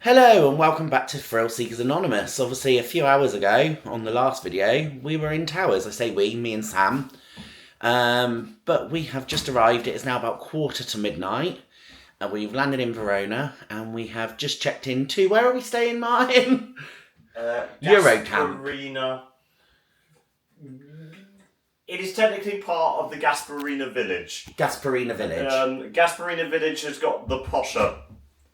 Hello and welcome back to Thrill Seekers Anonymous. Obviously a few hours ago on the last video we were in Towers. I say we, me and Sam. But we have just arrived. It is now about midnight. We've landed in Verona and we have just checked into... Where are we staying, Martin? Eurocamp. Gasparina. It is technically part of the Gasparina village. Gasparina village. Gasparina village has got the posher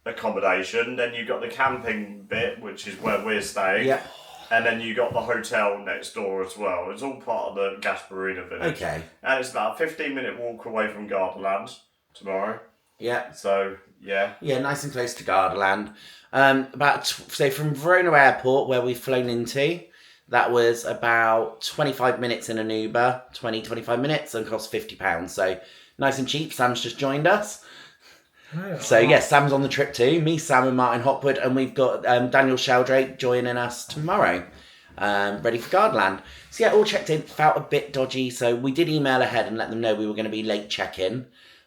accommodation, then you've got the camping bit, which is where we're staying. Yeah. And then you got the hotel next door as well. It's all part of the Gasparina village. Okay. And it's about a 15-minute walk away from Gardaland tomorrow. Yeah. So, yeah. Yeah, nice and close to Gardaland. So from Verona Airport, where we've flown into, that was about 25 minutes in an Uber, 25 minutes, and cost £50. So nice and cheap. Sam's just joined us. Oh, So yes, Sam's on the trip too. Me, Sam and Martin Hopwood, and we've got Daniel Sheldrake joining us tomorrow, ready for Gardaland. So yeah, all checked in, felt a bit dodgy, so we did email ahead and let them know we were going to be late check-in.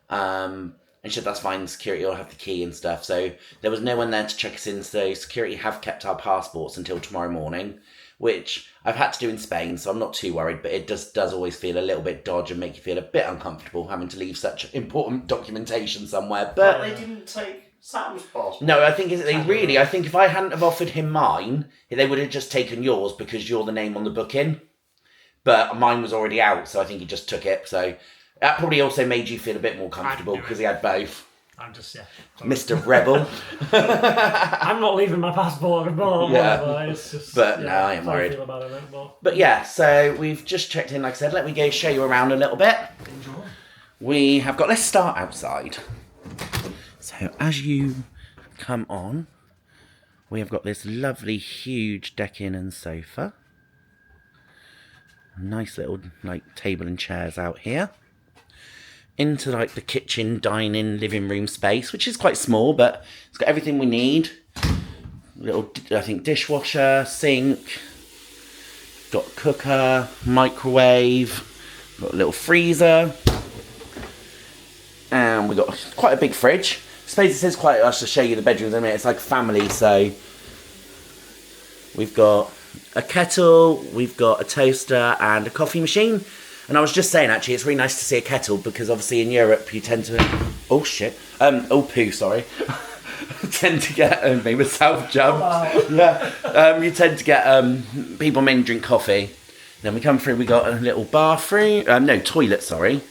And she said that's fine, security will have the key and stuff. So there was no one there to check us in, so security have kept our passports until tomorrow morning, which I've had to do in Spain, so I'm not too worried, but it does always feel a little bit dodgy and make you feel a bit uncomfortable having to leave such important documentation somewhere. But They didn't take Sam's passport. no, I think I think if I hadn't have offered him mine, they would have just taken yours because you're the name on the booking. But mine was already out, so I think he just took it. So that probably also made you feel a bit more comfortable because he had both. I'm just, Mr. Rebel. I'm not leaving my passport at all. Yeah. It's just, But no, I ain't how worried. feel about it, But yeah, so we've just checked in, like I said. Let me go show you around a little bit. enjoy. We have got, let's start outside. So as you come on, we have got this lovely huge decking and sofa. Nice little table and chairs out here. Into the kitchen, dining, living room space, which is quite small, but it's got everything we need. Little, I think, dishwasher, sink, got cooker, microwave, got a little freezer, and we got quite a big fridge. I suppose this is quite. I should show you the bedrooms in a minute. It's like family, so we've got a kettle, we've got a toaster, and a coffee machine. And I was just saying, actually, it's really nice to see a kettle because obviously in Europe you tend to... Oh, shit. Poo, sorry. Tend to get... maybe self-jump. Wow. Yeah. You tend to get people mainly drink coffee. Then we come through, we got a little bathroom... toilet, sorry.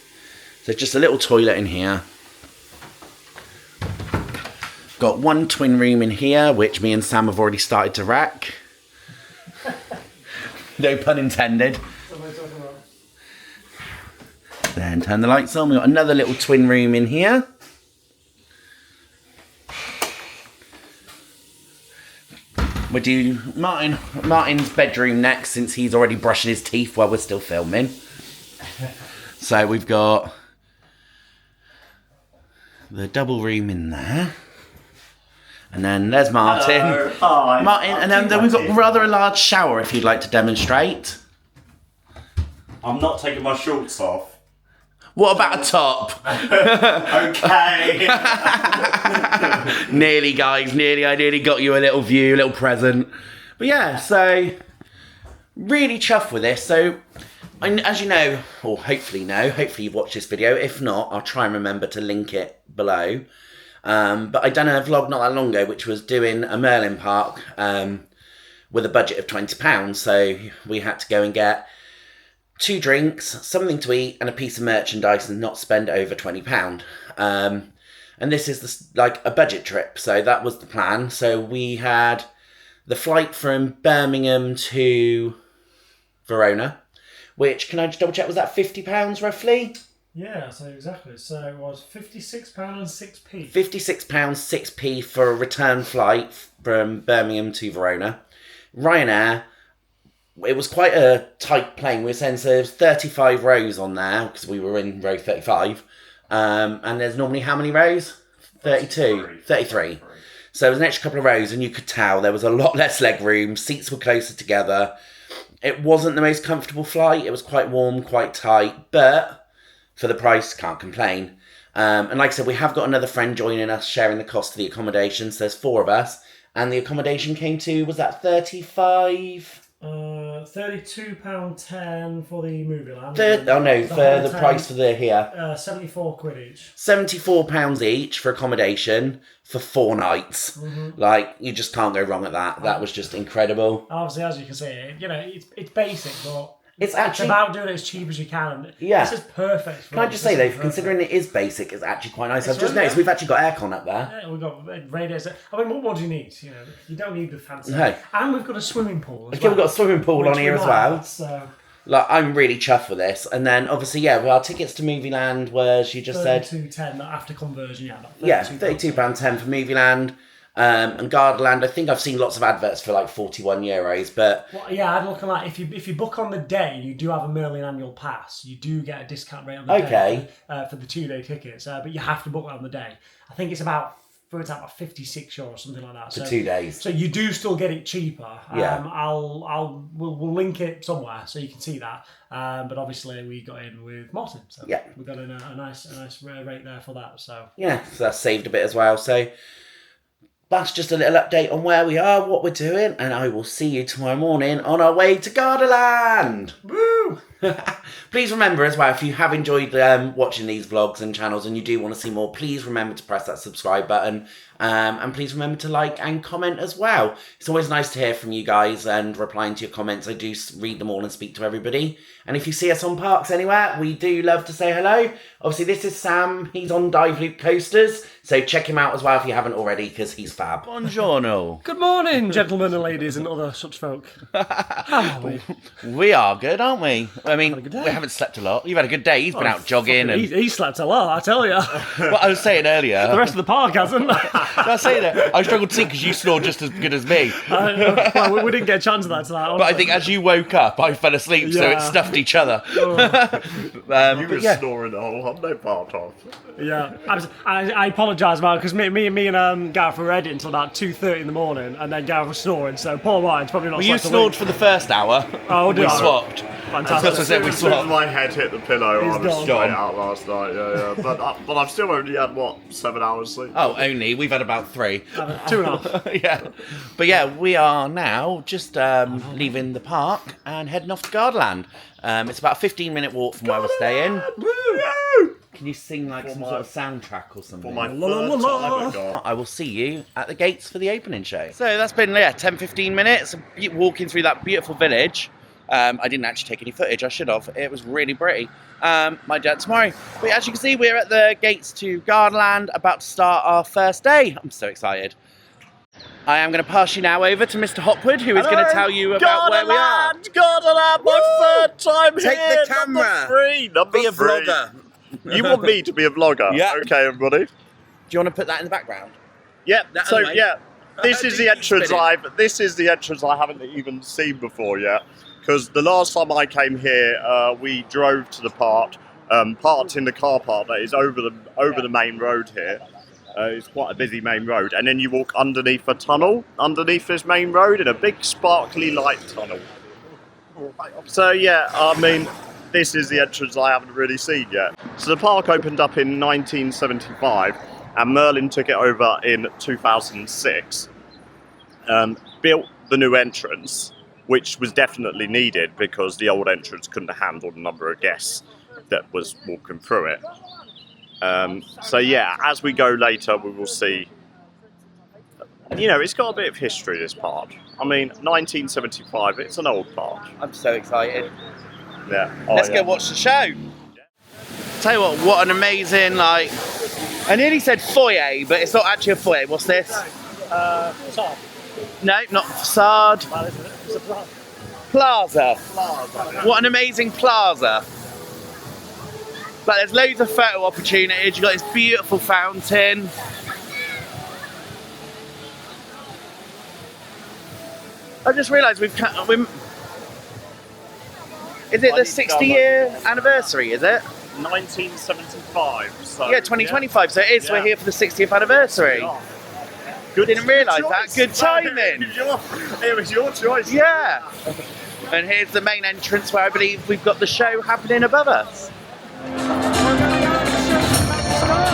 So just a little toilet in here. Got one twin room in here, which me and Sam have already started to rack. No pun intended. What am I talking about? Then turn the lights on. We've got another little twin room in here. We'll do Martin's bedroom next since he's already brushing his teeth while we're still filming. So we've got the double room in there. And then there's Martin. Hello. Hi. Martin, and then we've got rather a large shower if you'd like to demonstrate. I'm not taking my shorts off. What about a top? Okay. Nearly, guys, nearly. I nearly got you a little view, a little present. But yeah, so really chuffed with this. So, as you know, or hopefully you've watched this video. If not, I'll try and remember to link it below. But I done a vlog not that long ago, which was doing a Merlin park with a budget of £20. So we had to go and get 2 drinks, something to eat, and a piece of merchandise, and not spend over £20. And this is a budget trip, so that was the plan. So we had the flight from Birmingham to Verona, which, can I just double check, was that £50 roughly? Yeah, so exactly. So it was £56 and 6p. £56, 6p for a return flight from Birmingham to Verona. Ryanair, it was quite a tight plane. We were saying, so there's 35 rows on there because we were in row 35. And there's normally how many rows? 32. 33. So there was an extra couple of rows, and you could tell there was a lot less leg room. Seats were closer together. It wasn't the most comfortable flight. It was quite warm, quite tight, but for the price, can't complain. And like I said, we have got another friend joining us, sharing the cost of the accommodation. So there's 4 of us. and the accommodation came to, was that 35? £32.10 for the movie land. For the price for the here. £74 each. £74 each for accommodation for 4 nights. Like, you just can't go wrong at that. That was just incredible. Obviously, as you can see, you know, it's basic, but it's actually about doing it as cheap as you can. Yeah. This is perfect. Can I just say though, considering it is basic, it's actually quite nice. I've just noticed we've actually got aircon up there. Yeah, we've got radiators. I mean, what more do you need? You know, you don't need the fancy. No. And we've got a swimming pool as Okay, well. we've got a swimming pool on here as well. So. Like, I'm really chuffed with this. And then, obviously, yeah, well, our tickets to Movieland were, she just said... £32.10 after conversion, yeah. Yeah, £32.10 for Movieland. And Gardaland, I think I've seen lots of adverts for like €41, but... Well, yeah, I'd look at that. If you book on the day, you do have a Merlin annual pass. You do get a discount rate on the day for the 2-day tickets, but you have to book on the day. I think it's about... It's about €56 or something like that. For 2 days. So you do still get it cheaper. Yeah. We'll link it somewhere so you can see that. But obviously we got in with Martin, so yeah, we got in a nice rate there for that. So yeah, so that's saved a bit as well. So that's just a little update on where we are, what we're doing, and I will see you tomorrow morning on our way to Gardaland. Woo! Please remember as well, if you have enjoyed watching these vlogs and channels and you do want to see more, please remember to press that subscribe button. And please remember to like and comment as well. It's always nice to hear from you guys and replying to your comments. I do read them all and speak to everybody. And if you see us on parks anywhere, we do love to say hello. Obviously, this is Sam. He's on Dive Loop Coasters. So check him out as well if you haven't already, because he's fab. Buongiorno. Good morning, gentlemen and ladies and other such folk. How are we? We are good, aren't we? I mean, a good day. we haven't slept a lot. You've had a good day. He's been out jogging. And He slept a lot, I tell you. Well, I was saying earlier. The rest of the park hasn't. I was saying that. I struggled to sleep because you snored just as good as me. Well, we didn't get a chance of that tonight. But I think as you woke up, I fell asleep, so it stuffed each other. You were snoring the whole holiday part off. Yeah, I apologise, man, because me and Gareth were ready until about 2:30 in the morning, and then Gareth was snoring, so poor Ryan's probably not. Well, you slept a snored week. for the first hour. Oh, did we I? swapped. Fantastic. That's what we As soon as swapped. my head hit the pillow, I was gone. straight out last night. Yeah. But I've still only had 7 hours sleep. Oh, only we've had about 3. 2.5. Yeah, but yeah, we are now just leaving the park and heading off to Gardaland. It's about a 15-minute walk from where we're staying. Woo! Can you sing like some sort of soundtrack or something? For my third time at God. I will see you at the gates for the opening show. So that's been 10-15 minutes walking through that beautiful village. I didn't actually take any footage, I should have. It was really pretty. My dad tomorrow. But as you can see, we're at the gates to Gardaland, about to start our first day. I'm so excited. I am going to pass you now over to Mr. Hopwood, who is going to tell you about where we are. Gardaland, my third time Take here. the camera. Number Be a three. vlogger. You want me to be a vlogger? Yeah. Okay, everybody. Do you want to put that in the background? Yeah. That So other way. yeah, this is the entrance Spin This is the entrance I haven't even seen before yet. Because the last time I came here, we drove to the park, parked in the car park that is over the main road here. It's quite a busy main road, and then you walk underneath a tunnel, underneath this main road, in a big sparkly light tunnel. So yeah, I mean, this is the entrance I haven't really seen yet. So the park opened up in 1975, and Merlin took it over in 2006. Built the new entrance, which was definitely needed because the old entrance couldn't handle the number of guests that was walking through it. So yeah, as we go later, we will see. You know, it's got a bit of history, this park. I mean, 1975, it's an old park. I'm so excited. Yeah. Let's go watch the show. Tell you what an amazing, like, I nearly said foyer, but it's not actually a foyer. What's this? Facade. No, not facade. Well, isn't it? It's a Plaza. What an amazing plaza. But there's loads of photo opportunities. You've got this beautiful fountain. I just realised is it the 60-year anniversary, is it? 1975. So, Yeah, 2025, so it is. Yeah. We're here for the 60th anniversary. Yeah. Didn't realise that. choice. Good timing. It was your choice. Yeah. And here's the main entrance where I believe we've got the show happening above us.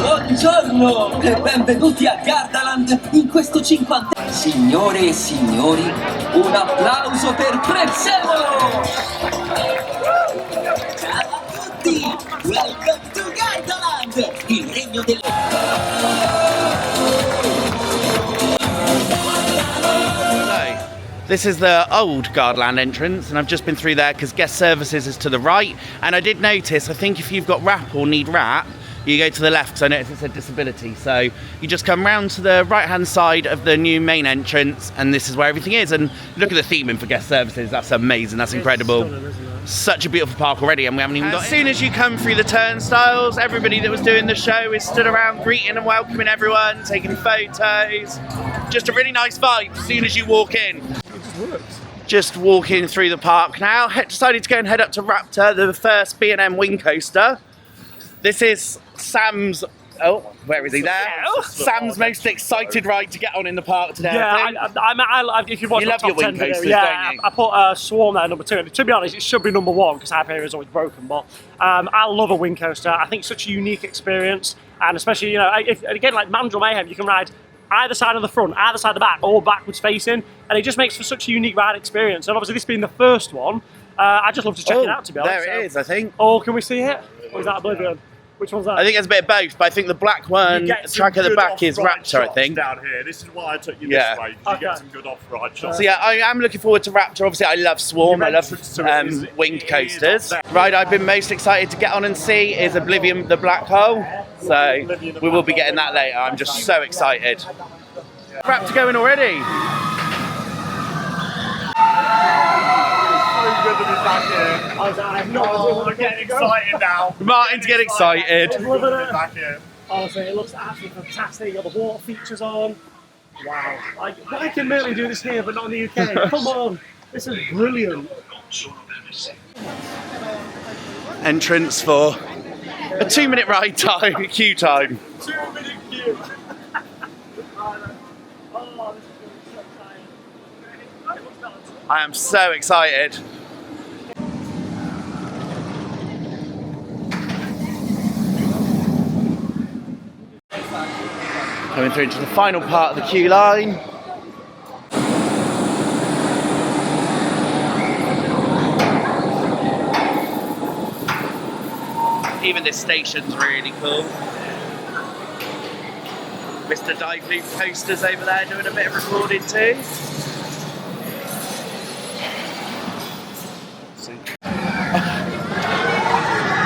Look Buongiorno e benvenuti a Gardaland in questo 50. Signore e signori, un applauso per Prezzemolo! Ciao a tutti! Welcome to Gardaland, il regno del... This is the old Gardaland entrance, and I've just been through there because guest services is to the right. And I did notice, I think if you've got wrap or need wrap, you go to the left because I noticed it said disability. So you just come round to the right-hand side of the new main entrance, and this is where everything is. And look at the theming for guest services. That's amazing. That's incredible. Such a beautiful park already, and we haven't even got... As soon as you come through the turnstiles, everybody that was doing the show is stood around greeting and welcoming everyone, taking photos. Just a really nice vibe as soon as you walk in. Just walking through the park now. Decided to go and head up to Raptor, the first B&M wing coaster. This is Sam's... Oh, where is he there? Sam's most excited ride to get on in the park today. Yeah, if you watch you my love top your wing 10 video, coasters, yeah, don't you? I put Swarm there number 2. And to be honest, it should be number 1 because Hyperion is always broken. But I love a wing coaster. I think it's such a unique experience, and especially again like Mandrill Mayhem, you can ride either side of the front, either side of the back, or backwards facing, and it just makes for such a unique ride experience. And obviously, this being the first one, I just love to check it out. To be honest, there it is, I think. Oh, can we see it? Or is that Oblivion? Which one's that? I think there's a bit of both, but I think the black one, track at the back is Raptor, I think. Down here. This is why I took you this way, because you get some good off-ride shots. So yeah, I am looking forward to Raptor. Obviously, I love Swarm. I love winged coasters. Ride I've been most excited to get on and see is Oblivion, the black hole. So we will be getting that later. I'm just so excited. Raptor going already. I'm getting excited now. Martin's getting excited. Honestly, it looks absolutely fantastic. You've got the water features on. Wow. Why can Merlin do this here but not in the UK? Come on. This is brilliant. Entrance for a 2-minute ride time, queue time. 2-minute queue. I am so excited. Coming through into the final part of the queue line. Even this station's really cool. Mr. Dive Loop Coasters over there doing a bit of recording too.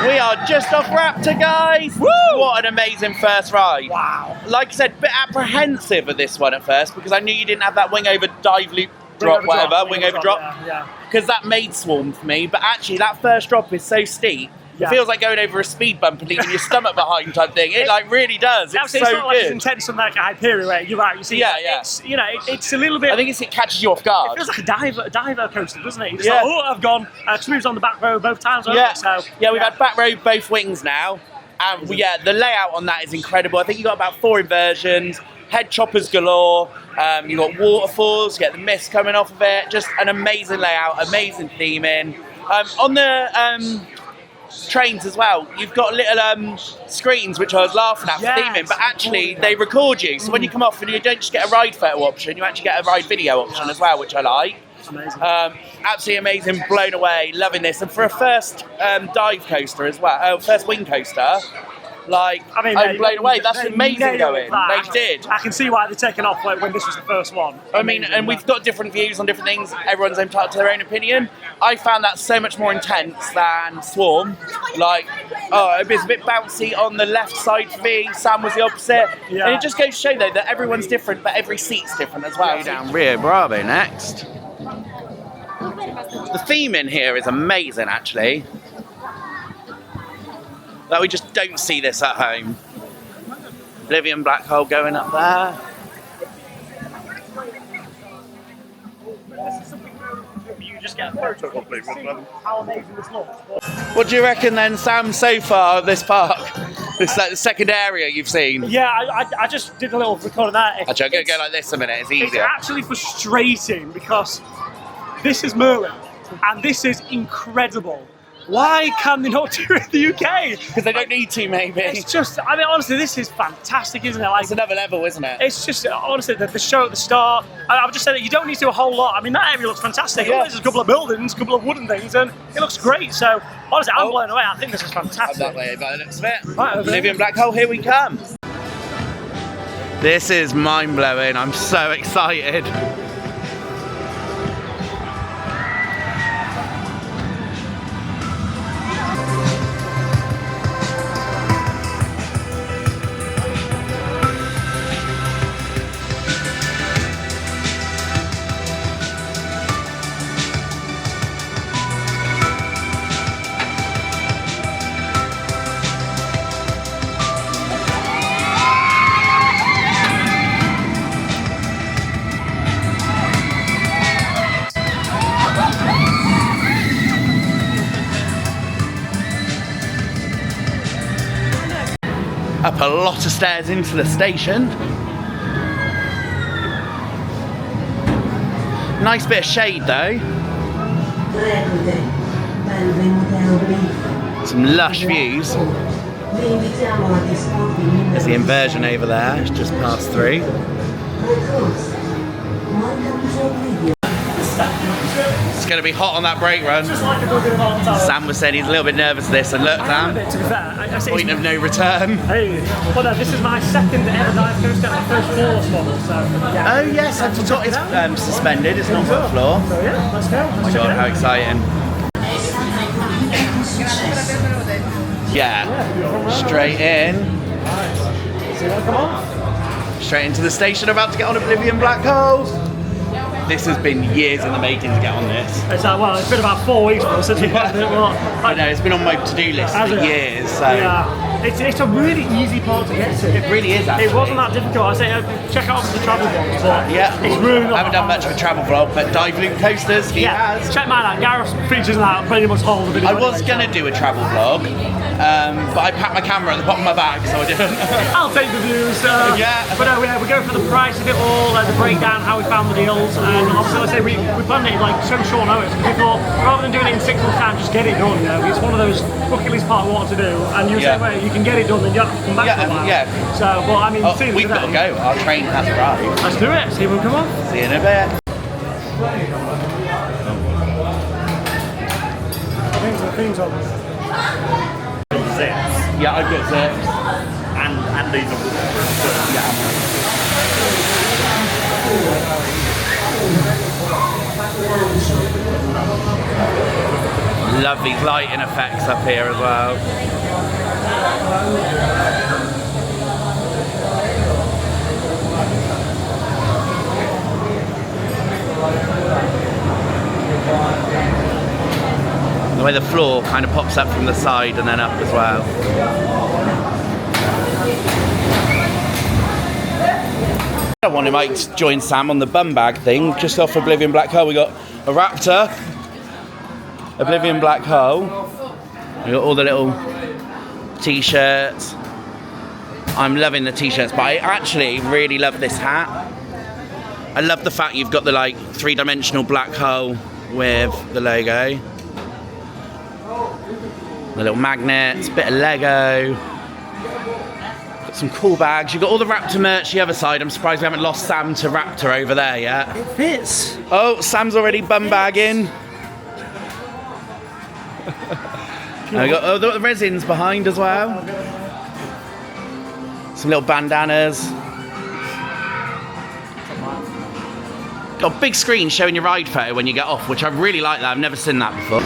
We are just off Raptor, guys! Woo! What an amazing first ride. Wow. Like I said, a bit apprehensive of this one at first because I knew you didn't have that wing over dive loop drop, wing over drop. Yeah. Because that made Swarm for me, but actually that first drop is so steep. It feels like going over a speed bump and leaving your stomach behind type thing. It like really does. It's so not good. Like it's intense on like a Hyperion where you're right. You see, it's it's a little bit. I think it catches you off guard. It feels like a diver coaster, doesn't it? You're just like, oh, I've gone. Smooth's on the back row both times. We've had back row both wings now, and the layout on that is incredible. I think you got about 4 inversions, head choppers galore. You got waterfalls, you get the mist coming off of it. Just an amazing layout, amazing theming. On the trains as well, you've got little screens which I was laughing at for theming, but actually they record you, so when you come off and you don't just get a ride photo option, you actually get a ride video option as well, which I like. Amazing. Absolutely amazing, blown away, loving this, and for a first dive coaster as well, first wing coaster, I'm blown away. That's amazing going. They did. I can see why they're taking off when this was the first one. I mean, and we've got different views on different things. Everyone's entitled to their own opinion. I found that so much more intense than Swarm. It was a bit bouncy on the left side for me. Sam was the opposite. Yeah. And it just goes to show, though, that everyone's different, but every seat's different as well. Down Rio Bravo next. The theme in here is amazing, actually. That we just don't see this at home. Oblivion Black Hole going up there. You just get a photo of how amazing this looks. What do you reckon then, Sam, so far of this park? This like the second area you've seen? Yeah, I just did a little record of that. Actually, I'm going to go like this a minute, it's easier. It's actually frustrating because this is Merlin and this is incredible. Why can they not do it in the UK? Because they don't need to, maybe. It's just, I mean, honestly, this is fantastic, isn't it? Like, It's another level, isn't it? it's just, honestly, the show at the start, I've just said that you don't need to do a whole lot. I mean, that area looks fantastic. Yeah. There's a couple of buildings, a couple of wooden things, and it looks great. So, honestly, I'm Oh. blown away. I think this is That fantastic. way, by the looks of it. Right, over Oblivion Black Hole, here we come. This is mind-blowing. I'm so excited. Up a lot of stairs into the station. Nice bit of shade though. Some lush views. There's the inversion over there, it's just passed through. It's going to be hot on that brake run. Just like a good long time. Sam was saying he's a little bit nervous of this, and look, Sam, To be fair, I say point of no return. hey, well, no, this is my second ever dive coaster at the first floor model, so yeah. Oh yes, I forgot it's suspended, it's not got a floor. So yeah, let's go. Oh my god, how exciting. Yeah, straight in. See that come on? Straight into the station, about to get on Oblivion Black Hole. This has been years in the making to get on this. It's like, well, it's been about 4 weeks now since we've had it. Well, I know, it's been on my to-do list Has for it? years, so yeah, it's a really easy part to get to. it really is actually. It wasn't that difficult. I say check out the travel vlogs, but Yeah, it's really not I haven't done that much of a travel vlog, but dive loop coasters, he Yeah, has. check mine out. Gareth features that pretty much all the video. I was going to do a travel vlog, but I packed my camera at the bottom of my bag, so I didn't. I'll take the views. Yeah. But no, we go for the price of it all, the breakdown, how we found the deals, and obviously, like I say, we planned it like so short notice. We thought rather than doing it in 6 months' time, just get it done. You know, it's one of those bucket list part we want to do, and you Yeah. say, well, you can get it done, then you don't have to come back for a while. Yeah. So, but I mean, Oh, seeing we've got to today, go. Our train has arrived. let's do it. See if we come on. See you in a bit. Things on. Zips. Yeah, I've got zips. And these are Yeah. Love these lighting effects up here as well. The way the floor kind of pops up from the side and then up as well. I wanted to join Sam on the bum bag thing, just off Oblivion Black Hole. We got a Raptor, Oblivion Black Hole. We got all the little t-shirts. I'm loving the t-shirts, but I actually really love this hat. I love the fact you've got the like 3-dimensional black hole with the logo. The little magnets, bit of Lego. Got some cool bags. You've got all the Raptor merch the other side. I'm surprised we haven't lost Sam to Raptor over there yet. It fits. Oh, Sam's already bum bagging. And we got the resins behind as well. Some little bandanas. Got a big screen showing your ride photo when you get off, which I really like that. I've never seen that before.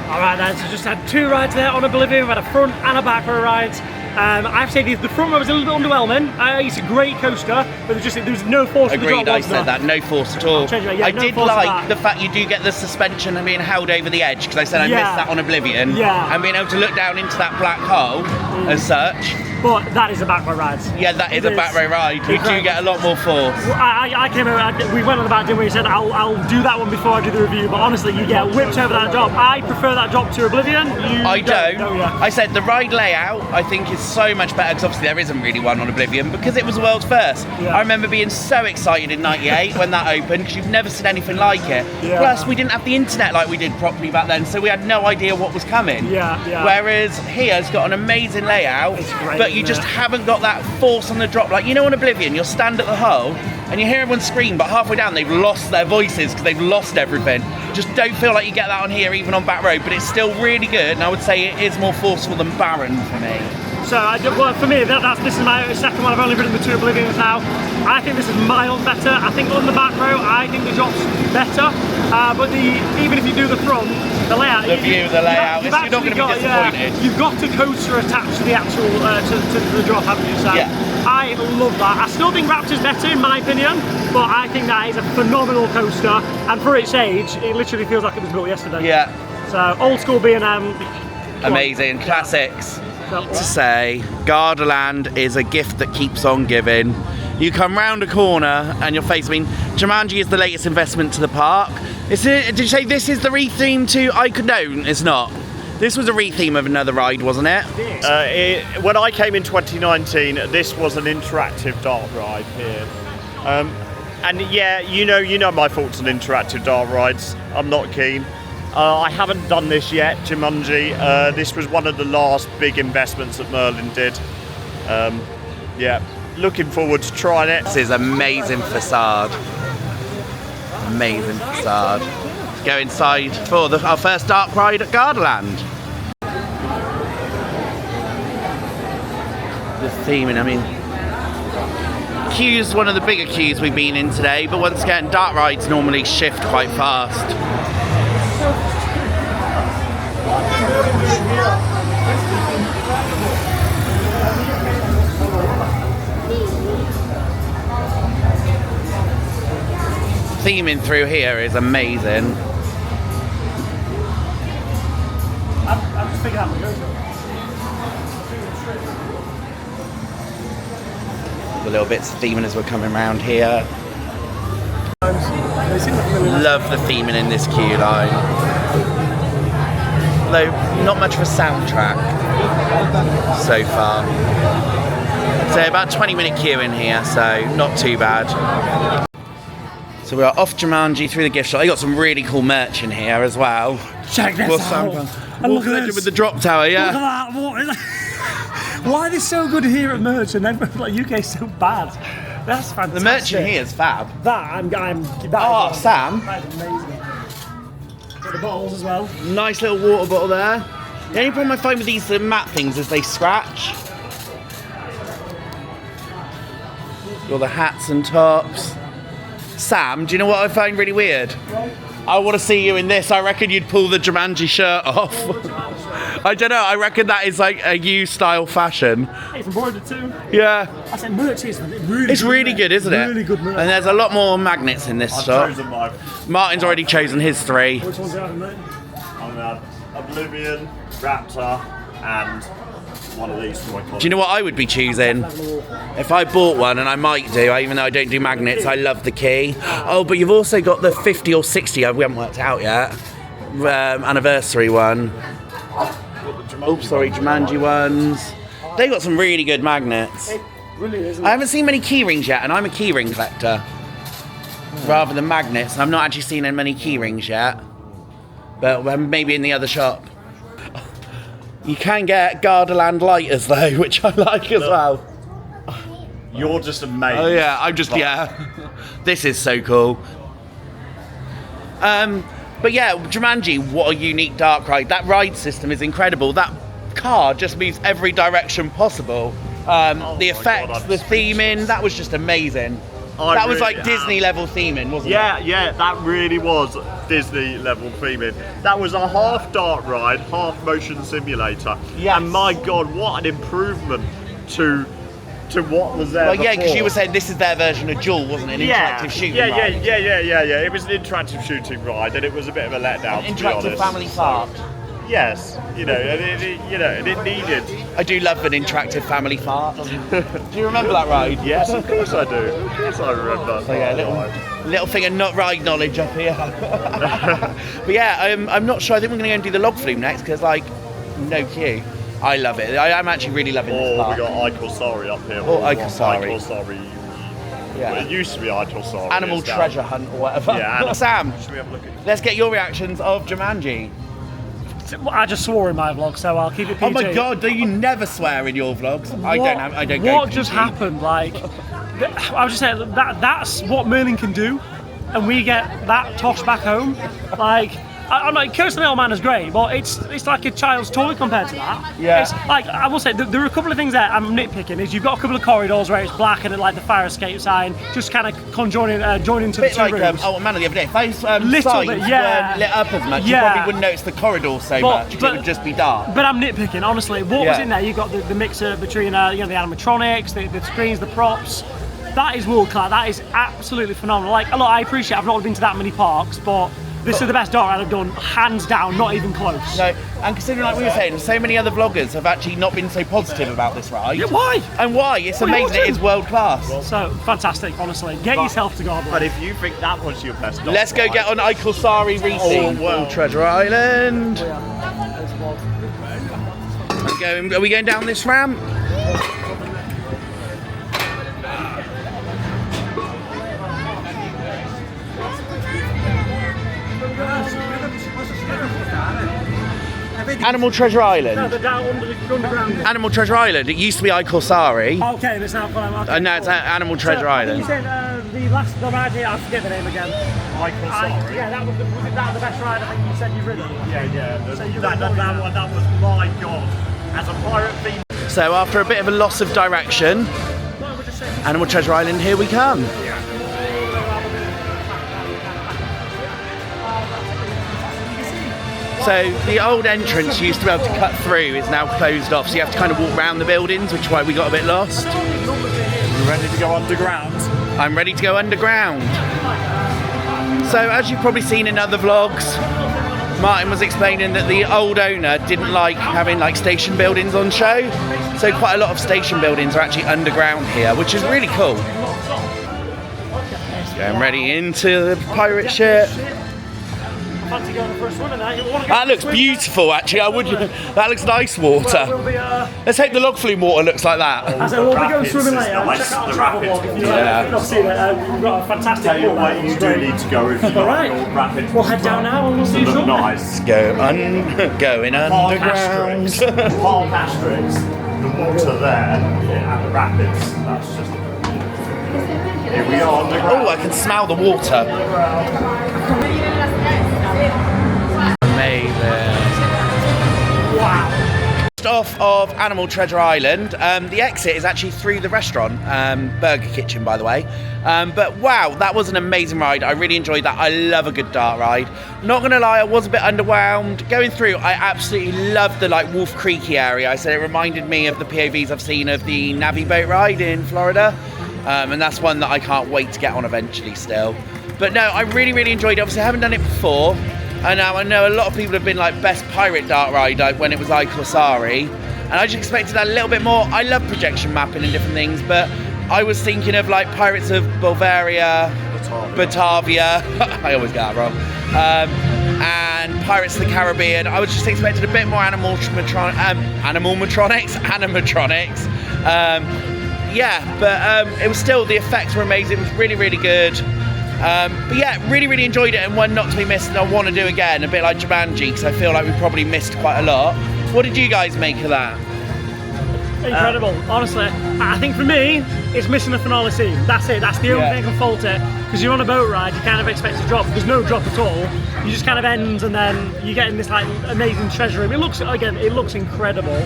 Alright then, so just had 2 rides there on Oblivion. We had a front and a back row rides. I have to say the front row was a little bit underwhelming. It's a great coaster, but there's no force to the Agreed, drop, I wasn't said there? that. No force at all. change it, yeah, I no did force at like that. the fact you do get the suspension and being held over the edge, because I said I missed that on Oblivion. Yeah. And being able to look down into that black hole as such. but that is a back row ride. Yeah, that is a back row ride. You do get a lot more force. I came over, we went on the back, didn't we? He said, I'll do that one before I do the review, but honestly, you get whipped over that drop. I prefer that drop to Oblivion. I don't. I said the ride layout, I think, is so much better, because obviously there isn't really one on Oblivion, because it was the world's first. Yeah. I remember being so excited in '98 when that opened, because you've never seen anything like it. Yeah. Plus, we didn't have the internet like we did properly back then, so we had no idea what was coming. Yeah. Whereas here's got an amazing layout, It's great, but you isn't just it? haven't got that force on the drop. Like, you know, on Oblivion, you'll stand at the hull and you hear everyone scream, but halfway down they've lost their voices because they've lost everything. Just don't feel like you get that on here, even on back road, but it's still really good, and I would say it is more forceful than Baron for me. So, well, for me, this is my second one. I've only ridden the 2 Oblivions now. I think this is mild better. I think on the back row, I think the drop's better. But even if you do the front, the layout, The view, the layout, you're not going to be disappointed. You've got a coaster attached to the actual to the drop, haven't you? So Yeah. I love that. I still think Raptor's better in my opinion, but I think that is a phenomenal coaster. And for its age, it literally feels like it was built yesterday. Yeah, So old school B&M. amazing, classics. So, To say, Gardaland is a gift that keeps on giving. You come round a corner and you're faced. I mean, Jumanji is the latest investment to the park. Did you say this is the retheme to No, it's not. This was a retheme of another ride, wasn't it? When I came in 2019, this was an interactive dart ride here. And yeah, you know my thoughts on interactive dart rides. I'm not keen. I haven't done this yet, Jumanji. This was one of the last big investments that Merlin did. Yeah, looking forward to trying it. This is amazing facade. Amazing facade. Let's go inside for our first dark ride at Gardaland. The theming, I mean, queue's one of the bigger queues we've been in today, but once again, dark rides normally shift quite fast. Theming through here is amazing. I've just figured out my go-to. The little bits of theming as we're coming around here. Love the theming in this queue line. Although not much of a soundtrack so far. So about 20-minute queue in here, so not too bad. So we are off Jumanji through the gift shop. They got some really cool merch in here as well. Check this out. And look at this. With the drop tower, yeah. Look at that. What is that? Why are they so good here at merch and then like UK so bad? That's fantastic. The merch in here is fab. That is Sam. That is amazing. Got the bottles as well. Nice little water bottle there. The only problem I find with these matte things is they scratch. Got the hats and tops. Sam, do you know what I find really weird? I want to see you in this. I reckon you'd pull the Jumanji shirt off. I don't know. I reckon that is like a you style fashion. Hey, from Border too. Yeah. I said merch is really It's really good, isn't it? Really good merch. And there's a lot more magnets in this I've shop. chosen mine. Martin's already chosen his 3. Which one's the other? I'm gonna have Oblivion, Raptor, and one of these for my colleague. Do you know what I would be choosing? If I bought one, and I might do, even though I don't do magnets, I love the key. Oh, but you've also got the 50 or 60, we haven't worked out yet, anniversary one. Oh, sorry, Jumanji ones. They got some really good magnets. Really, isn't I haven't seen many key rings yet, and I'm a key ring collector. Rather than magnets, and I've not actually seen many key rings yet. But maybe in the other shop. You can get Gardaland lighters though, which I like as well. You're just amazing. Oh yeah, I'm just, yeah. This is so cool. But yeah, Jumanji, what a unique dark ride. That ride system is incredible. That car just moves every direction possible. The effects, the theming, that was just amazing. That was like Disney level theming, wasn't it? Yeah, that really was Disney level theming. That was a half dart ride, half motion simulator. Yes. And my God, what an improvement to what was there Well, yeah, because before. you were saying this is their version of Duel, wasn't it? An interactive shooting ride. Yeah. It was an interactive shooting ride, and it was a bit of a letdown. An to be interactive honest. family park. Yes, and it needed. I do love an interactive family fart. Do you remember that ride? Yes, of course I do. Of course I remember. So yeah, little thing of not ride knowledge up here. But yeah, I'm not sure. I think we're going to go and do the log flume next because no queue. I love it. I'm actually really loving this park. We got isSams up here. isSams. Yeah. Well, it used to be isSams. Animal treasure hunt or whatever. Yeah. Sam, Should we have a look at? let's get your reactions of Jumanji. I just swore in my vlog, so I'll keep it PG. Oh my god, do you never swear in your vlogs? I don't go What just happened? I was just saying that's what Merlin can do, and we get that tossed back home. I'm like, cursing the old man is great, but it's like a child's toy compared to that. Yeah. It's like, I will say, there are a couple of things that I'm nitpicking. Is you've got a couple of corridors where it's black and it, like the fire escape sign, just kind of joining to the two rooms. Man of the other day. If those signs bit, weren't lit up as much, you probably wouldn't notice the corridor so much. It would just be dark. But I'm nitpicking, honestly. What was in there? You've got the mixer between the animatronics, the screens, the props. That is world class. That is absolutely phenomenal. Like, look, I appreciate I've not been to that many parks, but this is the best dark ride I've done, hands down, not even close. No, and considering, like we were saying, so many other vloggers have actually not been so positive about this ride. Yeah, why? And why? It's amazing. It is world class. So fantastic, honestly. Get yourself to Gardaland. But if you think that was your best dark let's go ride, get on isSams Racing. Treasure Island. Are we going down this ramp? Animal Treasure Island. No, they're down underground. Animal Treasure Island. It used to be isSams. Okay, that's now fine. And now it's Animal Treasure Island. You said the ride here, I forget the name again. isSams. Yeah, that was the best ride I think you said you've ridden. Yeah. So That was my god. As a pirate theme. So after a bit of a loss of direction, Animal Treasure Island, here we come. So the old entrance you used to be able to cut through is now closed off, so you have to kind of walk around the buildings, which is why we got a bit lost. You ready to go underground? I'm ready to go underground. So as you've probably seen in other vlogs, Martin was explaining that the old owner didn't like having station buildings on show, so quite a lot of station buildings are actually underground here, which is really cool. Going ready into the pirate ship. That looks beautiful, actually. That looks nice water. Let's hope the log flume water looks like that. So we'll be going swimming later. Check out our travel vlog if you've not seen it. We've got a fantastic pool there. You do need to go if you're not rapid. We'll head down now and we'll see you shortly. Nice. Going underground. Park Asterix. The water there and the rapids. That's just. Here we are underground. Oh, I can smell the water. Amazing. Wow. Just off of Animal Treasure Island, the exit is actually through the restaurant, Burger Kitchen, by the way. But wow, that was an amazing ride. I really enjoyed that. I love a good dark ride. Not gonna lie, I was a bit underwhelmed. Going through, I absolutely loved the Wolf Creeky area. I said it reminded me of the POVs I've seen of the Navy boat ride in Florida. And that's one that I can't wait to get on eventually still. But no, I really, really enjoyed it. Obviously, I haven't done it before. And I know a lot of people have been best pirate dark ride when it was isSams. And I just expected that a little bit more. I love projection mapping and different things, but I was thinking of Pirates of Bulgaria, Batavia. I always get that wrong. And Pirates of the Caribbean. I was just expecting a bit more animatronics. Yeah, but it was still, the effects were amazing. It was really, really good. But yeah, really, really enjoyed it, and one not to be missed, and I want to do again, a bit like Jumanji, because I feel like we probably missed quite a lot. What did you guys make of that? Incredible, honestly. I think for me, it's missing the finale scene. That's it, that's the only thing I can fault it. Because you're on a boat ride, you kind of expect to drop. There's no drop at all. You just kind of end, and then you get in this amazing treasure room. It looks incredible.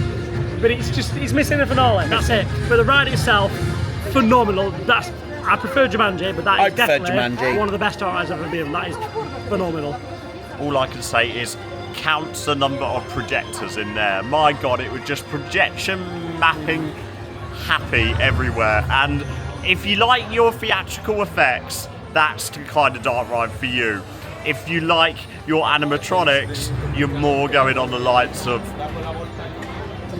But it's missing the finale, that's it. But the ride itself, phenomenal. I prefer Jumanji, but that is definitely one of the best rides I've ever been. That is phenomenal. All I can say is count the number of projectors in there. My God, it was just projection mapping happy everywhere. And if you like your theatrical effects, that's the kind of dark ride for you. if you like your animatronics, you're more going on the lights of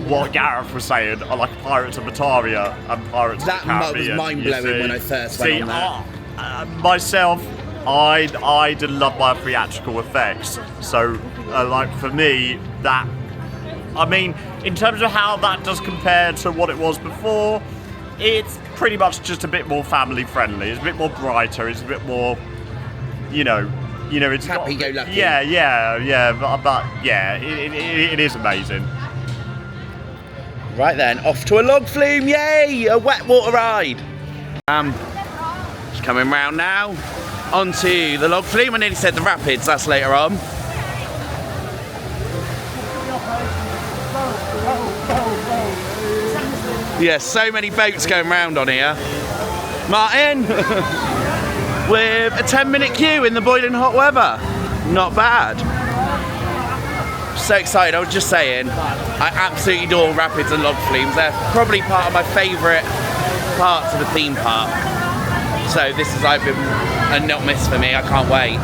what Gareth was saying, I like Pirates of Bataria and Pirates of the Caribbean. That was mind-blowing when I first went on that. Myself, I did love my theatrical effects. So, like for me, that, I mean, in terms of how that does compare to what it was before, it's pretty much just a bit more family friendly. It's a bit more brighter. It's a bit more, it's happy-go-lucky. Yeah. But yeah, it is amazing. Right then, off to a log flume, yay! A wet water ride. Just coming round now, onto the log flume. I nearly said the rapids, that's later on. Yeah, so many boats going round on here. Martin, with a 10-minute queue in the boiling hot weather. Not bad. So excited, I was just saying, I absolutely adore rapids and log flumes. They're probably part of my favourite parts of the theme park. So this has like been a not miss for me, I can't wait.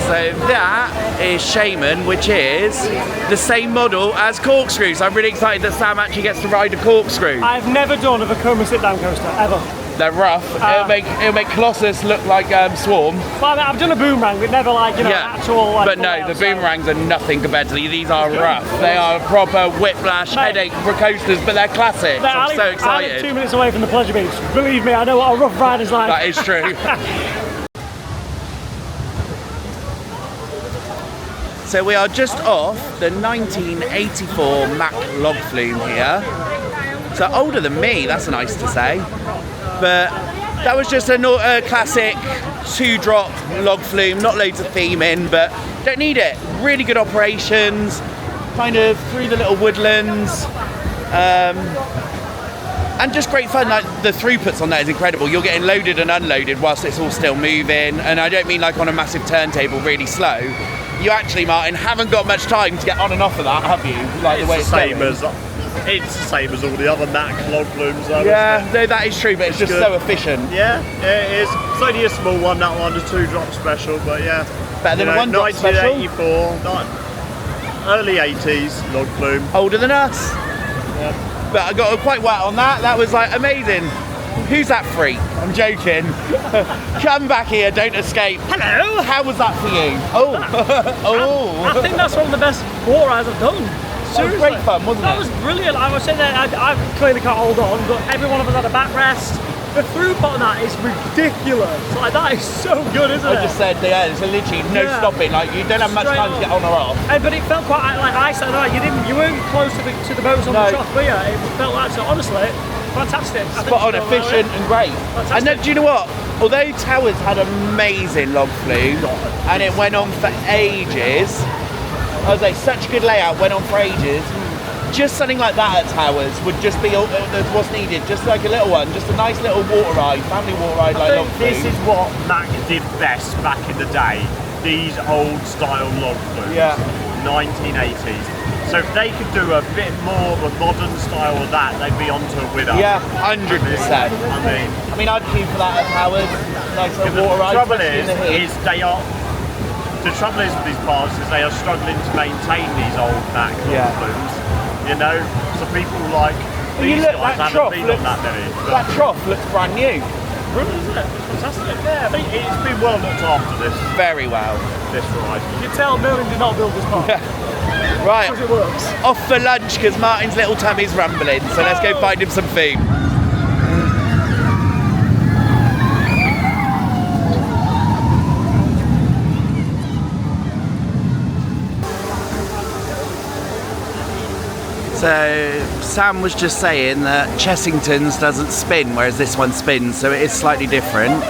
So that is Shaman, which is the same model as Corkscrews. I'm really excited that Sam actually gets to ride a corkscrew. I've never done a Vekoma sit-down coaster, ever. They're rough. It'll make Colossus look like Swarm. Well, I've done a boomerang, but never like, actual like... But no, the boomerangs are nothing compared to these. These are rough. They are proper whiplash, headache coasters, but they're classics. I'm so excited. I live 2 minutes away from the pleasure beach. Believe me, I know what a rough ride is like. That is true. So we are just off the 1984 Mack log flume here. So older than me, that's nice to say. But that was just a classic 2-drop log flume, not loads of theming, but don't need it. Really good operations, kind of through the little woodlands. And just great fun, like the throughputs on that is incredible. You're getting loaded and unloaded whilst it's all still moving. And I don't mean like on a massive turntable really slow. You actually, Martin, haven't got much time to get on and off of that, have you? Like the way it's going. It's the same as all the other Mack log flumes though. Yeah, no, that is true, but it's just good. So efficient. Yeah, it is. It's only a small one, that one, the 2-drop special, but yeah. Better than a 1-drop special? 1984, early 80s log flume. Older than us. Yeah. But I got quite wet on that. That was like amazing. Who's that freak? I'm joking. Come back here, don't escape. Hello! How was that for you? Oh. Oh. I think that's one of the best water rides I've done. Seriously. Great fun, wasn't it? That was brilliant. I was saying that I clearly can't hold on, but every one of us had a backrest. The throughput on that is ridiculous. Like, that is so good, isn't it? I just said, yeah, there's literally no stopping. Like, you don't have much time to get on or off. But it felt quite like ice. Like, you weren't close to the boats on the trough, were you? It felt like, so honestly, fantastic. Spot on, efficient and great. Fantastic. And then, do you know what? Although Towers had amazing log flume, and it went on for ages, I was like, such a good layout, went on for ages. Just something like that at Towers would just be what's needed. Just like a little one, just a nice little water ride, family water ride like log flume. This is what Mack did best back in the day. These old style log flumes, 1980s. So if they could do a bit more of a modern style of that, they'd be onto a winner. Yeah, 100%. I mean, I'd queue for that at Towers. Nice little water ride. The trouble is they are. The trouble is with these parks is they are struggling to maintain these old Mack log flumes. You know, so people like these guys haven't been on that many. That trough looks brand new. Brilliant, isn't it? It's fantastic. Yeah, I think it's been well looked after this. Very well. This ride. You can tell Merlin did not build this park. Right, Because it works. off for lunch because Martin's little tummy's rumbling, so let's go find him some food. So Sam was just saying that Chessington's doesn't spin, whereas this one spins, so it is slightly different.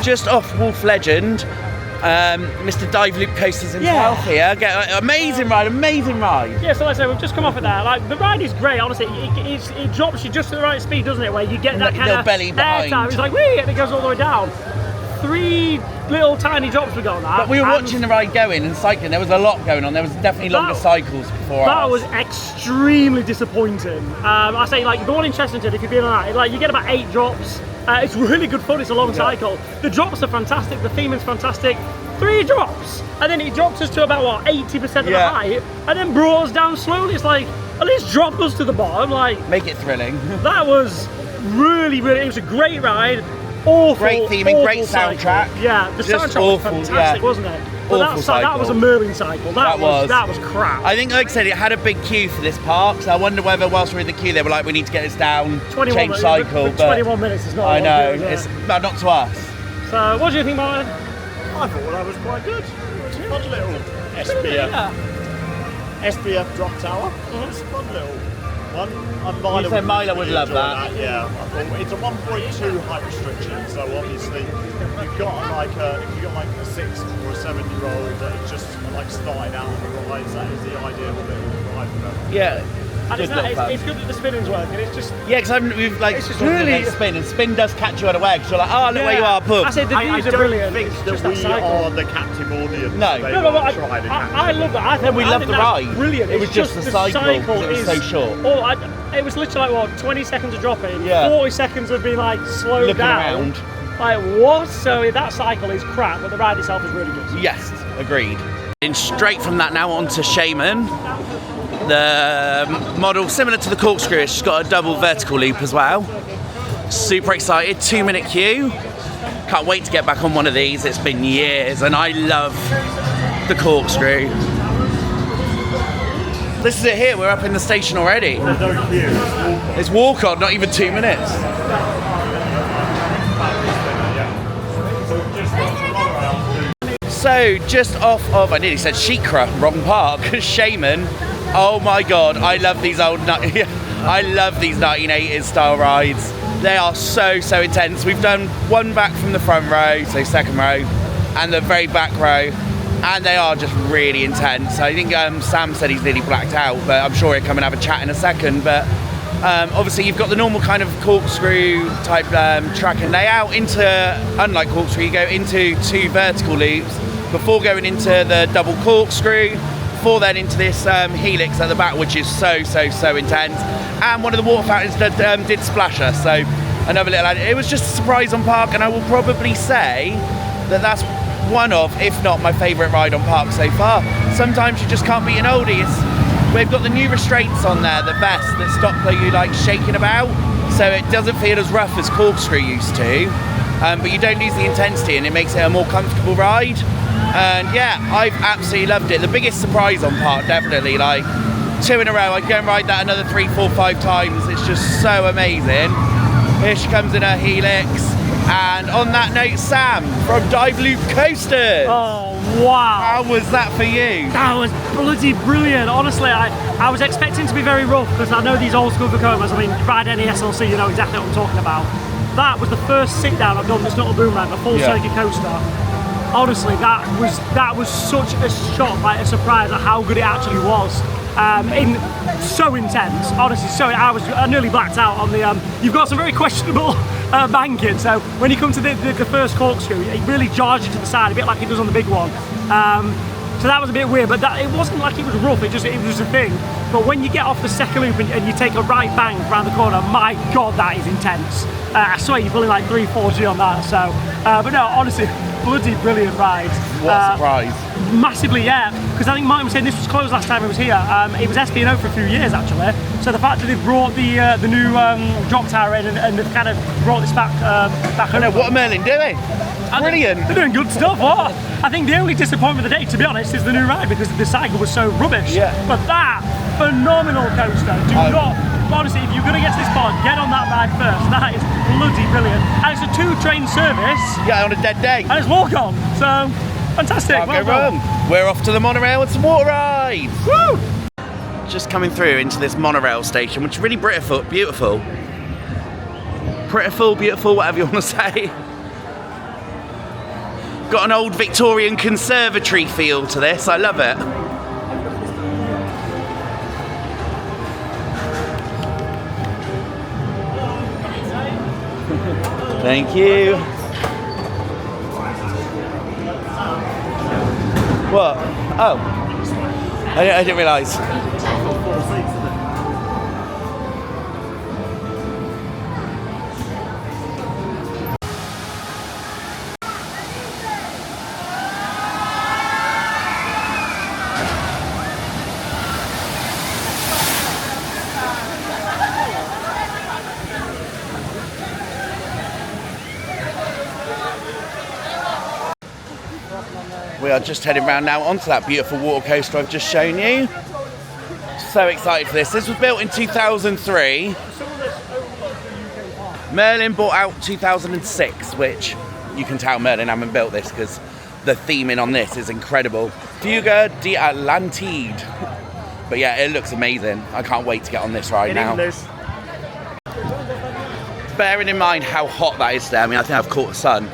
Just off Wolf Legend, Mr. Dive Loop Coasters himself here. Amazing ride, amazing ride. Yeah, so like I say, we've just come off of that. Like, the ride is great, honestly. It drops you just at the right speed, doesn't it? Where you get that kind of belly behind. air time. It's like, whee, and it goes all the way down. 3 little tiny drops we got on that. But we were watching the ride going and cycling. There was a lot going on. There was definitely longer cycles before That ours. was extremely disappointing. I say, like, the one in Chessington, if you've been on that, like, you get about 8 drops. It's really good fun. It's a long cycle. The drops are fantastic. The theming's fantastic. 3 drops, and then it dropped us to about what 80% of the height, and then brought us down slowly. It's like, at least drop us to the bottom. Like, make it thrilling. That was really, it was a great ride. Awful, great theming, great soundtrack. Yeah, the soundtrack was fantastic, wasn't it? But that was a Merlin cycle. That was crap. I think, like I said, it had a big queue for this park, so I wonder whether whilst we're in the queue they were like, we need to get this down, change cycle. But 21 minutes is not. I know, it's not to us. So, what do you think, Martin? I thought that was quite good. It was a fun little SBF drop tower. It's a fun little one. You said Milo would love that. Yeah, I thought it's a 1.2 height restriction, so obviously you've got like if you got like a 6 or a 7-year-old that just like starting out on the rides, that is the ideal little ride for them. Yeah. And it's good that the spinning's working. It's just we've like it's just really spin, and spin does catch you out of way because you're like, oh, look where you are, boom. I said the views are brilliant. I don't think that we are the captive audience. No, I love that. We love the ride. Brilliant. It was just the cycle. It was so short. It was literally like what 20 seconds of dropping, 40 seconds of being like slowed looking down. Around. Like what? So that cycle is crap, but the ride itself is really good. Yes, agreed. And straight from that now on to Shaman. The model, similar to the corkscrew, it's got a double vertical loop as well. Super excited, 2-minute queue. Can't wait to get back on one of these. It's been years and I love the corkscrew. This is it here, we're up in the station already. It's walk on, not even 2 minutes. So just off of, I nearly said Shikra, wrong park, Shaman. Oh my god, I love these I love these 1980s style rides. They are so intense. We've done one back from the front row, so second row, and the very back row, and they are just really intense. I think Sam said he's nearly blacked out, but I'm sure he'll come and have a chat in a second. But obviously you've got the normal kind of corkscrew type track and layout into, unlike corkscrew, you go into 2 vertical loops before going into the double corkscrew, before then into this helix at the back, which is so intense. And one of the water fountains that did splash us, so another little, it was just a surprise on park, and I will probably say that that's one of, if not my favourite ride on park so far. Sometimes you just can't beat an oldie. We've got the new restraints on there, the vest that stop you like shaking about, so it doesn't feel as rough as corkscrew used to, but you don't lose the intensity and it makes it a more comfortable ride. And yeah, I've absolutely loved it. The biggest surprise on park, definitely, like 2 in a row. I'd go and ride that another 3, 4, 5 times. It's just so amazing. Here she comes in her helix. And on that note, Sam from Dive Loop Coasters. Oh, wow. How was that for you? That was bloody brilliant. Honestly, I was expecting to be very rough because I know these old school Veronas. I mean, ride any SLC, you know exactly what I'm talking about. That was the first sit down I've done that's not a boomerang, a full circuit coaster. Honestly, that was such a shock, like a surprise at how good it actually was. So intense, honestly. I nearly blacked out on the. You've got some very questionable banking. So when you come to the first corkscrew, it really jarred you to the side, a bit like it does on the big one. So that was a bit weird, but it wasn't like it was rough. It was a thing. But when you get off the second loop and you take a right bank around the corner, my god, that is intense. I swear you're pulling like 340 on that. So, but no, honestly, bloody brilliant ride. What a surprise. Massively, yeah. Because I think Martin was saying this was closed last time I was here. It was SB&O for a few years actually. So the fact that they've brought the new drop tower in and they've kind of brought this back I know, what are Merlin doing? Brilliant. They're doing good stuff. What? I think the only disappointment of the day, to be honest, is the new ride because the cycle was so rubbish. Yeah. But that phenomenal coaster. Do not. Honestly, if you're going to get to this park, get on that ride first. That is bloody brilliant. And it's a 2-train service. Yeah, on a dead day. And it's walk on. So, fantastic. Can't go wrong. We're off to the monorail with some water rides. Woo! Just coming through into this monorail station, which is really beautiful. Beautiful, whatever you want to say. Got an old Victorian conservatory feel to this. I love it. Thank you. What? Oh. I didn't realise. We are just heading round now onto that beautiful water coaster I've just shown you. So excited for this. This was built in 2003. Merlin bought out 2006, which you can tell Merlin haven't built this because the theming on this is incredible. Fuga di Atlantide. But yeah, it looks amazing. I can't wait to get on this ride now. Bearing in mind how hot that is there, I mean, I think I've caught the sun.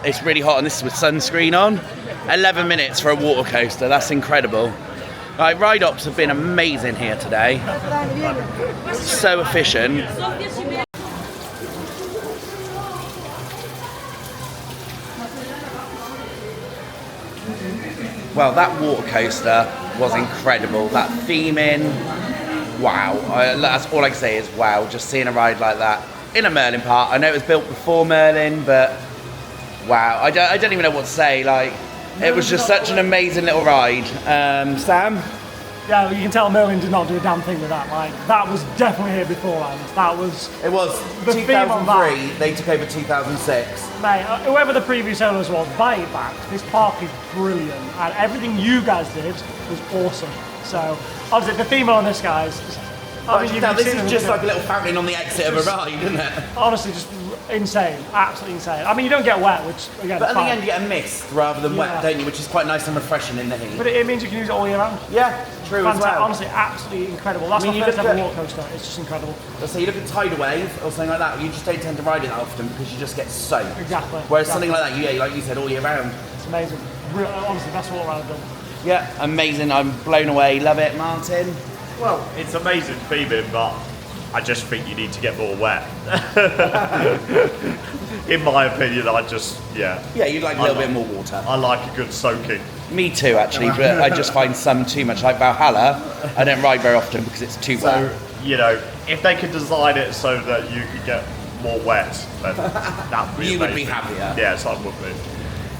It's really hot, and this is with sunscreen on. 11 minutes for a water coaster, that's incredible. Right, ride ops have been amazing here today. So efficient. Well, that water coaster was incredible. That theming, wow. That's all I can say is wow, just seeing a ride like that in a Merlin park. I know it was built before Merlin, but wow, I don't even know what to say. Like, it was just such an amazing little ride. Sam? Yeah, you can tell Merlin did not do a damn thing with that. Like, that was definitely here beforehand. That was... It was the 2003, they took over 2006. Mate, whoever the previous owners was, buy it back. This park is brilliant. And everything you guys did was awesome. So, obviously, the theme on this, guys... This is just like a little fountain on the exit of a ride, isn't it? Honestly, just insane. Absolutely insane. I mean, you don't get wet, which, again, but at the end you get a mist rather than wet, don't you? Which is quite nice and refreshing in the heat. But it means you can use it all year round. Yeah, true. Fantastic. As well. Honestly, absolutely incredible. That's my first ever water coaster. It's just incredible. So you look at Tidal Wave or something like that, you just don't tend to ride it that often because you just get soaked. Exactly. Whereas something like that, like you said, all year round. It's amazing. Honestly, best water ride I've done. Yeah, amazing. I'm blown away. Love it, Martin. Well, it's amazing theming, but I just think you need to get more wet. In my opinion, yeah. Yeah, you'd like a little bit more water. I like a good soaking. Me too, actually, but I just find some too much. Like Valhalla, I don't ride very often because it's too wet. So, you know, if they could design it so that you could get more wet, then that would be You amazing. would be happier. Yes, I would be.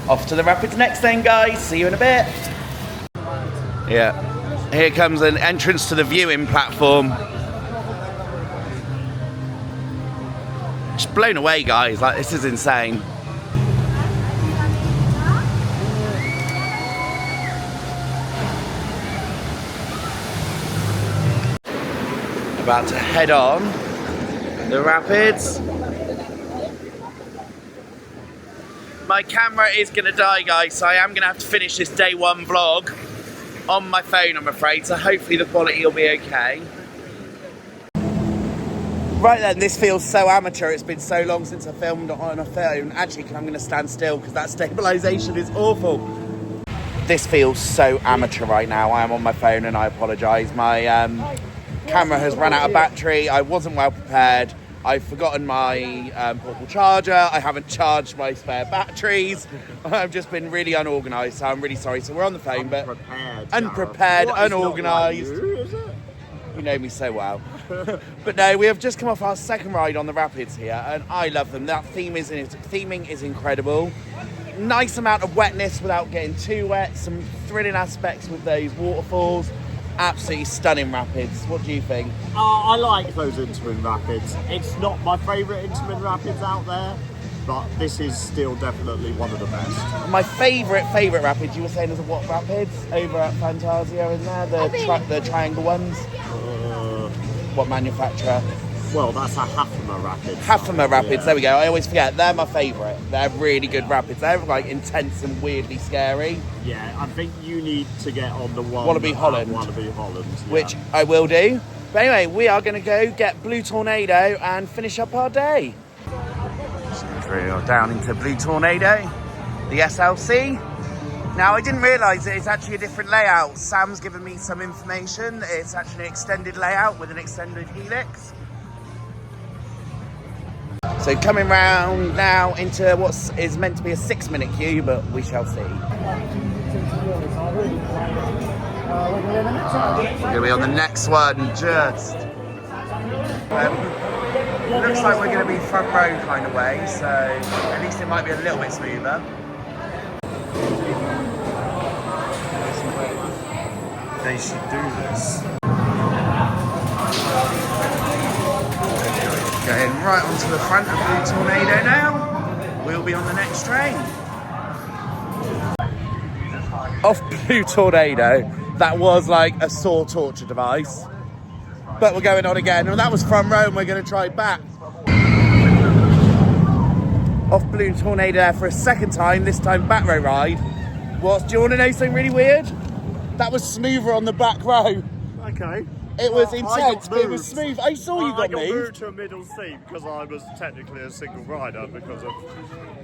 Off to the rapids next then, guys. See you in a bit. Yeah. Here comes an entrance to the viewing platform. Just blown away, guys. Like, this is insane. About to head on the rapids. My camera is going to die, guys, so I am going to have to finish this day one vlog on my phone, I'm afraid, so hopefully the quality will be okay. Right then, this feels so amateur. It's been so long since I filmed on a phone. Actually, I'm going to stand still because that stabilisation is awful. This feels so amateur right now. I am on my phone and I apologise. My camera has run out of battery. I wasn't well prepared. I've forgotten my portable charger. I haven't charged my spare batteries. I've just been really unorganised, so I'm really sorry. So we're on the phone, but unprepared, unorganised. You know me so well. But no, we have just come off our second ride on the rapids here, and I love them. That theming is incredible. Nice amount of wetness without getting too wet. Some thrilling aspects with those waterfalls. Absolutely stunning rapids. What do you think? I like those Intamin rapids. It's not my favourite Intamin rapids out there, but this is still definitely one of the best. My favourite rapids, you were saying, is what rapids over at Fantasia, isn't there? The triangle ones. What manufacturer? Well, that's a Hafema Rapids. Hafema Rapids, there we go. I always forget. They're my favourite. They're really good rapids. They're like intense and weirdly scary. Yeah, I think you need to get on the one. Wallaby Holland. Wallaby Holland. Yeah. Which I will do. But anyway, we are going to go get Blue Tornado and finish up our day. So we are down into Blue Tornado. the SLC. Now, I didn't realise that it's actually a different layout. Sam's given me some information. It's actually an extended layout with an extended helix. So coming round now into what is meant to be a 6-minute queue, but we shall see. We're going to be on the next one, just. Looks like we're going to be front row kind of way, so at least it might be a little bit smoother. They should do this. Going right onto the front of Blue Tornado now. We'll be on the next train. Off Blue Tornado, that was like a sore torture device. But we're going on again, and that was front row, and we're going to try back. Off Blue Tornado there for a second time, this time back row ride. Do you want to know something really weird? That was smoother on the back row. Okay. It was intense, but it was smooth. I saw you got moved. I got moved to a middle seat because I was technically a single rider because of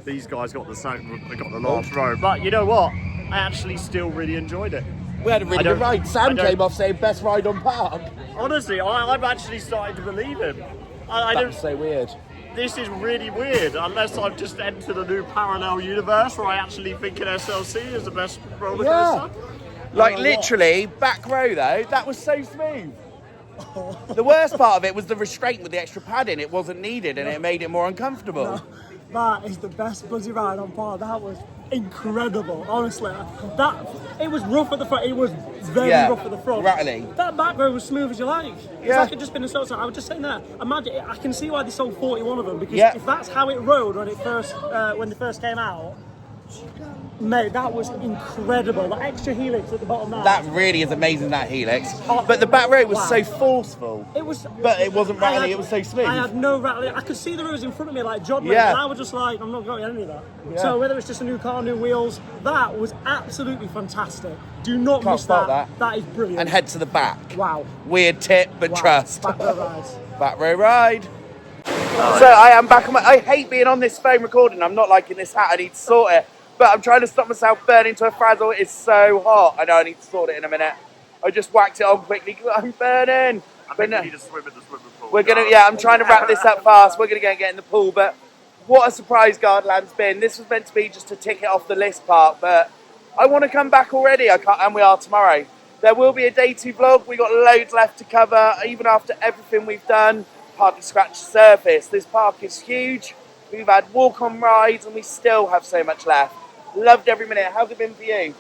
these guys got the same, they got the last row. But you know what? I actually still really enjoyed it. We had a really good ride. Sam came off saying best ride on park. Honestly, I'm actually starting to believe him. I That's so weird. This is really weird, unless I've just entered a new parallel universe where I actually think an SLC is the best roller coaster. Like literally, back row though, that was so smooth. The worst part of it was the restraint with the extra padding. It wasn't needed and it made it more uncomfortable. No, that is the best bloody ride on park. That was incredible, honestly. It was rough at the front, it was very rough at the front. Rattly. That back row was smooth as you like. It's Yeah. like it just been a sort of, I was just saying that. Imagine, I can see why they sold 41 of them, because if that's how it rode when they first came out, mate, that was incredible. The extra helix at the bottom there. That really is amazing, that helix. But the back row was so forceful. It was, but it wasn't rattly, it was so smooth. I had no rattling. I could see the rows in front of me like Jodman, and I was just like, I'm not going any of that. So whether it's just a new car, new wheels, that was absolutely fantastic. Do not miss that. That is brilliant. And head to the back. Wow. Weird tip, but trust. Back row rides. Back row ride. So I am back on I hate being on this phone recording. I'm not liking this hat. I need to sort it. But I'm trying to stop myself burning to a frazzle. It is so hot. I know I need to sort it in a minute. I just whacked it on quickly because I'm burning. I think we need to swim in the swimming pool. We're gonna, I'm trying to wrap this up fast. We're gonna go and get in the pool. But what a surprise Gardaland's been. This was meant to be just a ticket off the list part, but I want to come back already. I can't, and we are tomorrow. There will be a day 2 vlog. We got loads left to cover, even after everything we've done. Hardly scratched the surface. This park is huge. We've had walk-on rides, and we still have so much left. Loved every minute. How's it been for you?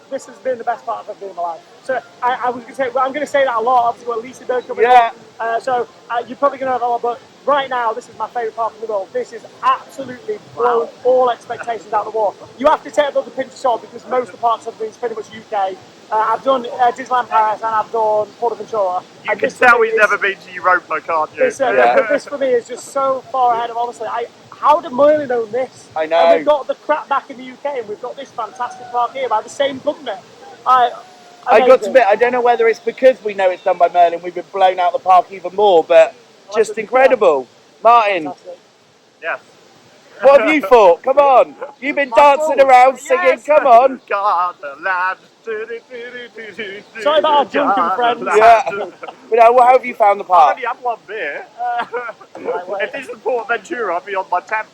This has been the best part of being alive. So I was going to say, well, I'm going to say that a lot. Obviously, well, Lisa don't come in. So you're probably going to have a lot, but right now, this is my favourite part of the world. This is absolutely blown all expectations out the wall. You have to take a pinch of salt because most of the parks have been pretty much UK. I've done Disneyland Paris and I've done Portaventura. You can tell we've never been to Europa, can't you? This for me is just so far ahead of, honestly. How did Merlin own this? I know. And we've got the crap back in the UK and we've got this fantastic park here by the same company. I got to admit, I don't know whether it's because we know it's done by Merlin, we've been blown out the park even more, but just incredible. Martin. Fantastic. Yes. What have you thought? Come on. You've been dancing around singing, come on. Gardaland. Sorry about our drunken friends. Yeah. But how have you found the I park? only had one beer. If this was Portaventura, I'd be on my 10th.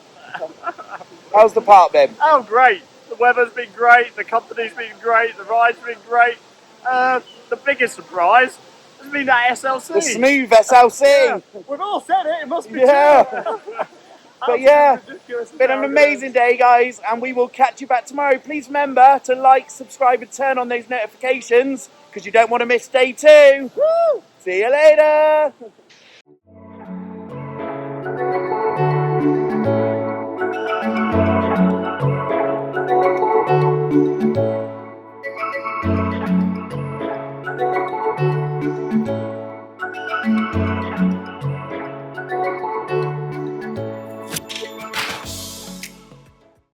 How's the park been? Oh, great. The weather's been great, the company's been great, the ride's been great. The biggest surprise has been that SLC. The smooth SLC. Yeah. We've all said it, it must be true. But yeah, it's been an amazing day, guys, and we will catch you back tomorrow. Please remember to like, subscribe, and turn on those notifications because you don't want to miss day 2. Woo! See you later.